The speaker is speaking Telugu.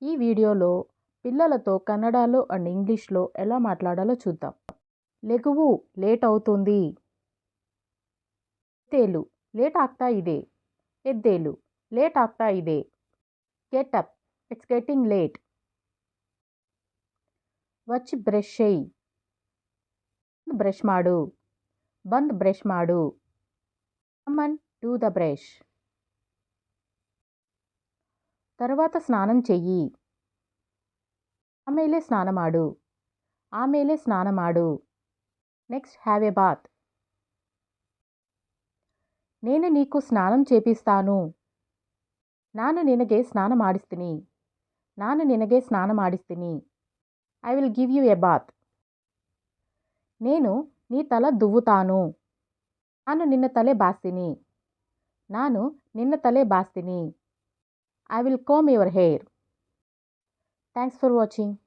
ఈ వీడియోలో పిల్లలతో కన్నడలో అండ్ ఇంగ్లీష్లో ఎలా మాట్లాడాలో చూద్దాం. లెగువు లేట్ అవుతుంది. ఎత్తేలు లేట్ ಆಗ್ತಾ ಇದೆ. ఎద్దేలు లేట్ ಆಗ್ತಾ ಇದೆ. Get up it's getting late. వచ్చి బ్రష్ చేయి. ಬ್ರಷ್ ಮಾಡು. ಬಂದು ಬ್ರಷ್ ಮಾಡು. Come and do the brush. తర్వాత స్నానం చెయ్యి. ಆಮೇಲೆ ಸ್ನಾನ ಮಾಡು. ಆಮೇಲೆ ಸ್ನಾನ ಮಾಡು. Next have a bath. నేను నీకు స్నానం చేపిస్తాను. ನಾನು ನಿನಗೆ ಸ್ನಾನ ಮಾಡಿಸ್ತೀನಿ. ನಾನು ನಿನಗೆ ಸ್ನಾನ ಮಾಡಿಸ್ತೀನಿ. I will give you a bath. నేను నీ తల దువ్వుతాను. ನಾನು ನಿನ್ನ ತಲೆ ಬಾಸ್ತೀನಿ. ನಾನು ನಿನ್ನ ತಲೆ ಬಾಸ್ತೀನಿ. I will comb your hair. Thanks for watching.